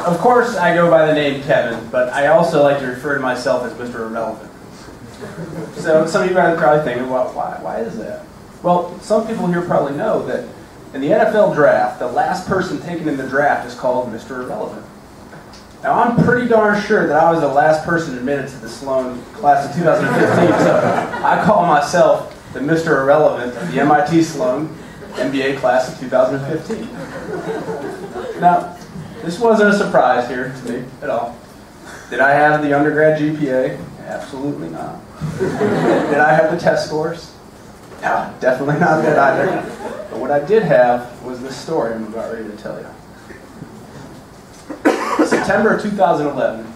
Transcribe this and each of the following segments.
Of course, I go by the name Kevin, but I also like to refer to myself as Mr. Irrelevant. So some of you guys are probably thinking, well, why is that? Well, some people here probably know that in the NFL draft, the last person taken in the draft is called Mr. Irrelevant. Now, I'm pretty darn sure that I was the last person admitted to the Sloan class of 2015, so I call myself the Mr. Irrelevant of the MIT Sloan MBA class of 2015. Now, this wasn't a surprise here to me at all. Did I have the undergrad GPA? Absolutely not. Did I have the test scores? No, definitely not that either. But what I did have was this story I'm about ready to tell you. September of 2011,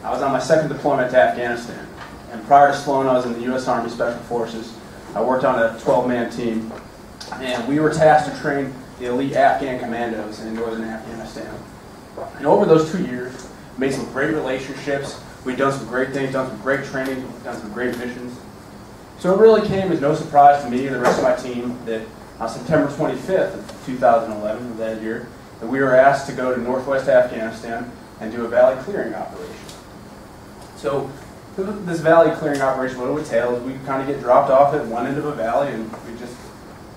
I was on my second deployment to Afghanistan. And prior to Sloan, I was in the U.S. Army Special Forces. I worked on a 12-man team. And we were tasked to train the elite Afghan commandos in northern Afghanistan. And over those 2 years, we made some great relationships. We'd done some great things, done some great training, done some great missions. So it really came as no surprise to me and the rest of my team that on September 25th of 2011 of that year, that we were asked to go to northwest Afghanistan and do a valley clearing operation. So this valley clearing operation, what it would entail is we kind of get dropped off at one end of a valley and we just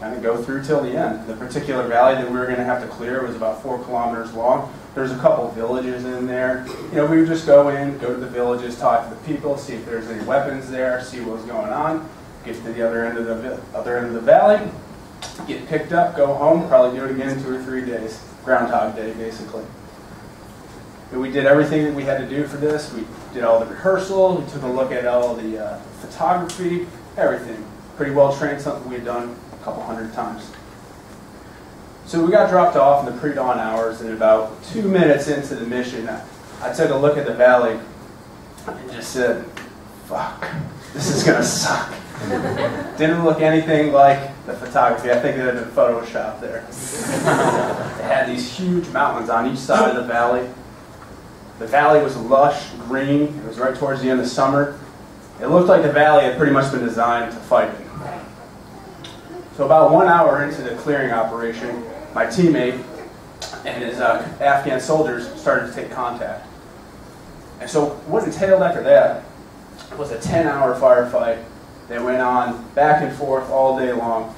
kind of go through till the end. The particular valley that we were going to have to clear was about 4 kilometers long. There's a couple villages in there. You know, we would just go in, go to the villages, talk to the people, see if there's any weapons there, see what was going on, get to the other end of the valley, get picked up, go home, probably do it again in 2 or 3 days. Groundhog Day, basically. And we did everything that we had to do for this. We did all the rehearsal, we took a look at all the photography, everything. Pretty well trained, something we had done a couple hundred times. So we got dropped off in the pre-dawn hours, and about 2 minutes into the mission, I took a look at the valley and just said, fuck, this is going to suck. Didn't look anything like the photography. I think it had been photoshopped there. It had these huge mountains on each side of the valley. The valley was lush, green. It was right towards the end of summer. It looked like the valley had pretty much been designed to fight in. So about 1 hour into the clearing operation, my teammate and his Afghan soldiers started to take contact. And so what entailed after that was a 10-hour firefight that went on back and forth all day long.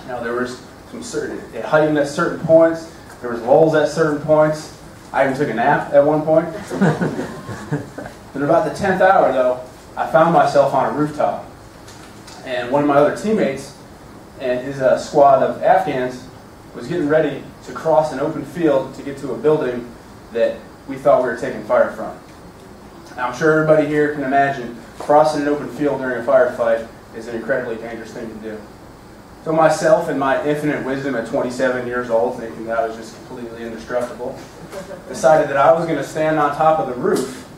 Now there was it heightened at certain points, there was lulls at certain points. I even took a nap at one point. But about the 10th hour though, I found myself on a rooftop. And one of my other teammates and his squad of Afghans was getting ready to cross an open field to get to a building that we thought we were taking fire from. Now, I'm sure everybody here can imagine crossing an open field during a firefight is an incredibly dangerous thing to do. So myself and my infinite wisdom at 27 years old, thinking that I was just completely indestructible, decided that I was going to stand on top of the roof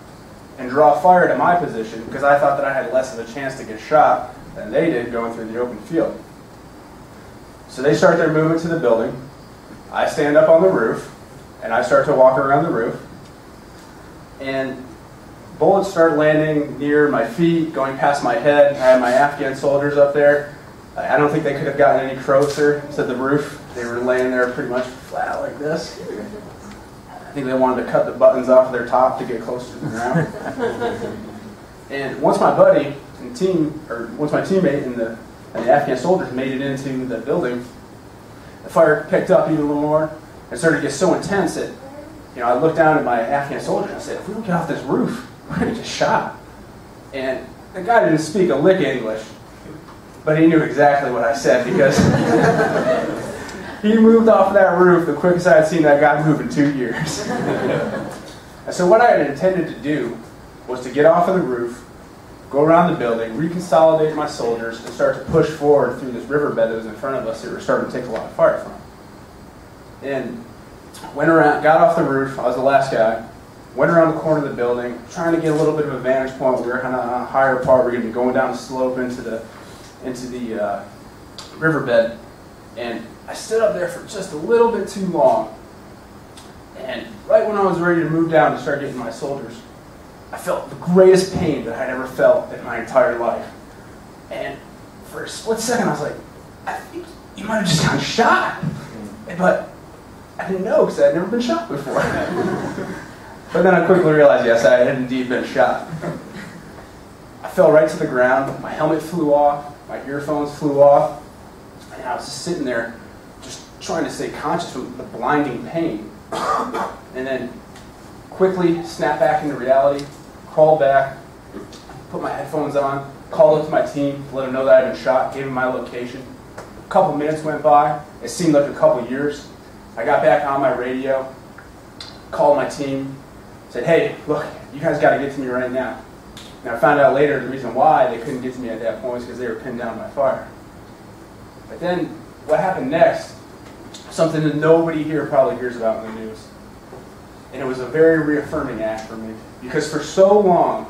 and draw fire to my position because I thought that I had less of a chance to get shot than they did going through the open field. So they start their movement to the building. I stand up on the roof, and I start to walk around the roof. And bullets start landing near my feet, going past my head. I had my Afghan soldiers up there. I don't think they could have gotten any closer to the roof. They were laying there pretty much flat like this. I think they wanted to cut the buttons off of their top to get closer to the ground. And once my buddy and once my teammate and the Afghan soldiers made it into the building, the fire picked up even a little more and started to get so intense that, I looked down at my Afghan soldiers and I said, if we don't get off this roof, we're going to get shot. And the guy didn't speak a lick of English, but he knew exactly what I said because he moved off that roof the quickest I had seen that guy move in 2 years. And so what I had intended to do was to get off of the roof, go around the building, reconsolidate my soldiers, and start to push forward through this riverbed that was in front of us that we were starting to take a lot of fire from. And went around, got off the roof, I was the last guy, went around the corner of the building, trying to get a little bit of a vantage point. We were kind of on a higher part, we were going to be going down the slope into the riverbed. And I stood up there for just a little bit too long. And right when I was ready to move down to start getting my soldiers, I felt the greatest pain that I'd ever felt in my entire life. And for a split second, I was like, I think you might have just gotten shot. But I didn't know because I had never been shot before. But then I quickly realized, yes, I had indeed been shot. I fell right to the ground. My helmet flew off. My earphones flew off. And I was just sitting there just trying to stay conscious from the blinding pain. And then quickly snap back into reality, crawl back, put my headphones on, called up to my team, let them know that I had been shot, gave them my location. A couple minutes went by. It seemed like a couple years. I got back on my radio, called my team, said, hey, look, you guys got to get to me right now. And I found out later the reason why they couldn't get to me at that point was because they were pinned down by fire. But then what happened next, something that nobody here probably hears about in the news. And it was a very reaffirming act for me. Because for so long,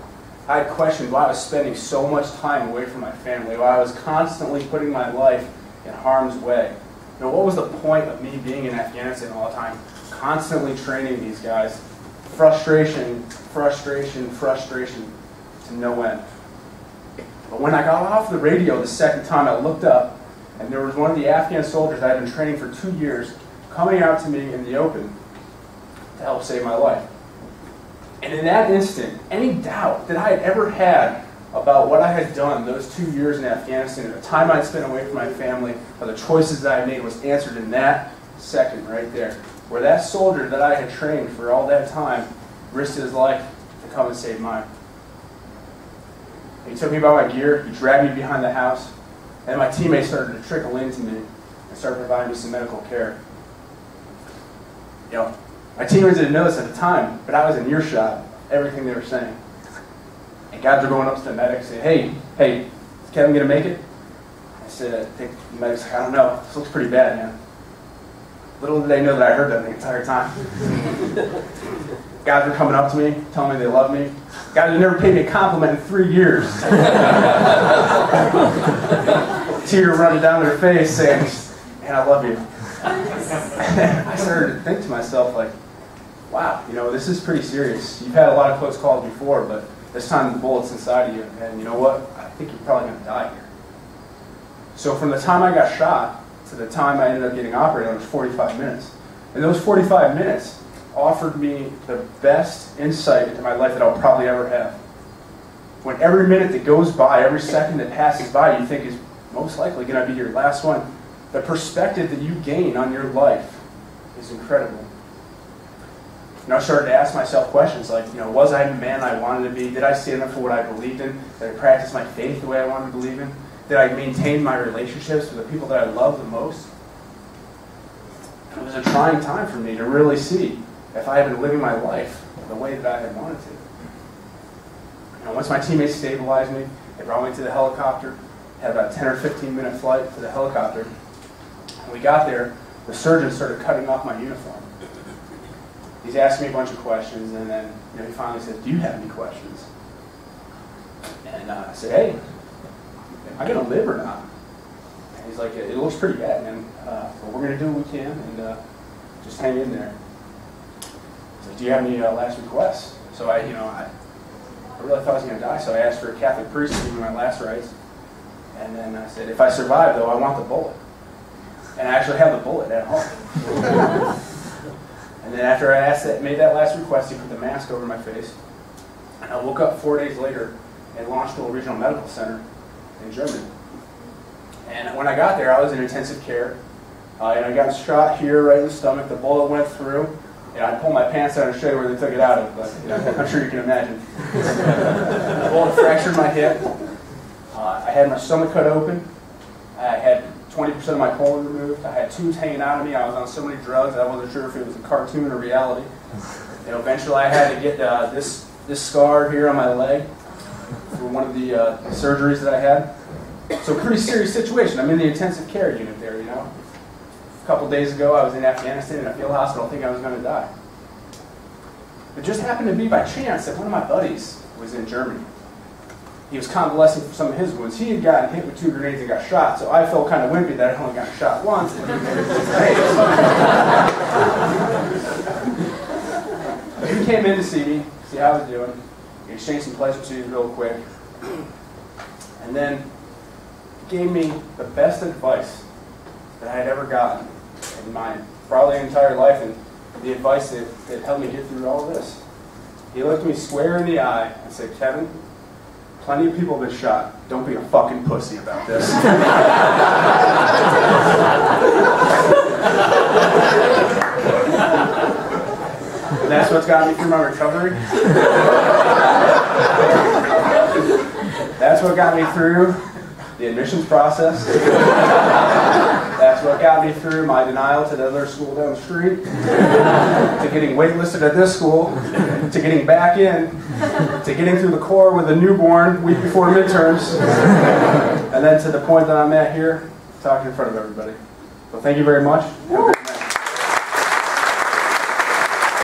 I had questioned why I was spending so much time away from my family, why I was constantly putting my life in harm's way. You know, what was the point of me being in Afghanistan all the time, constantly training these guys? Frustration, frustration, frustration to no end. But when I got off the radio the second time, I looked up, and there was one of the Afghan soldiers I had been training for 2 years coming out to me in the open to help save my life. And in that instant, any doubt that I had ever had about what I had done those 2 years in Afghanistan, the time I'd spent away from my family, or the choices that I made was answered in that second right there, where that soldier that I had trained for all that time risked his life to come and save mine. He took me by my gear, he dragged me behind the house, and my teammates started to trickle into me and started providing me some medical care. You know, my teammates didn't know this at the time, but I was in earshot of everything they were saying. And guys were going up to the medics and saying, hey, is Kevin going to make it? I said, I think the medic's like, I don't know, this looks pretty bad, man. Little did they know that I heard that the entire time. Guys were coming up to me, telling me they loved me. Guys who never paid me a compliment in 3 years. Tear running down their face saying, man, I love you. I started to think to myself, like, wow, you know, this is pretty serious. You've had a lot of close calls before, but this time the bullet's inside of you, and you know what? I think you're probably going to die here. So from the time I got shot to the time I ended up getting operated on was 45 minutes. And those 45 minutes offered me the best insight into my life that I'll probably ever have. When every minute that goes by, every second that passes by, you think is most likely going to be your last one, the perspective that you gain on your life is incredible. And I started to ask myself questions like, you know, was I the man I wanted to be? Did I stand up for what I believed in? Did I practice my faith the way I wanted to believe in? Did I maintain my relationships with the people that I love the most? It was a trying time for me to really see if I had been living my life the way that I had wanted to. You know, once my teammates stabilized me, they brought me to the helicopter, had about a 10 or 15 minute flight to the helicopter. When we got there, the surgeon started cutting off my uniform. He's asking me a bunch of questions, and then he finally said, do you have any questions? And I said, hey, am I going to live or not? And he's like, it looks pretty bad, man. But we're going to do what we can, and just hang in there. He's like, do you have any last requests? So I really thought I was going to die, so I asked for a Catholic priest to give me my last rites. And then I said, if I survive, though, I want the bullet. And I actually have the bullet at home. And then after I made that last request, he put the mask over my face. And I woke up 4 days later at Landstuhl Regional Medical Center in Germany. And when I got there, I was in intensive care. And I got shot here right in the stomach. The bullet went through. And I pulled my pants down and showed you where they took it out of, but I'm sure you can imagine. The bullet fractured my hip. I had my stomach cut open. I had 20% of my colon removed. I had tubes hanging out of me. I was on so many drugs I wasn't sure if it was a cartoon or reality. Eventually I had to get this scar here on my leg for one of the surgeries that I had. So pretty serious situation. I'm in the intensive care unit there, A couple days ago I was in Afghanistan in a field hospital thinking I was going to die. It just happened to be by chance that one of my buddies was in Germany. He was convalescing from some of his wounds. He had gotten hit with 2 grenades and got shot, so I felt kind of wimpy that I only got shot once. He came in to see me, see how I was doing. We exchanged some pleasantries real quick. And then he gave me the best advice that I had ever gotten in my probably the entire life, and the advice that helped me get through all of this. He looked me square in the eye and said, Kevin, plenty of people have been shot. Don't be a fucking pussy about this. And that's what's got me through my recovery. That's what got me through the admissions process. That's what got me through my denial to the other school down the street, to getting waitlisted at this school, to getting back in, to getting through the core with a newborn week before midterms, and then to the point that I'm at here, talking in front of everybody. So thank you very much.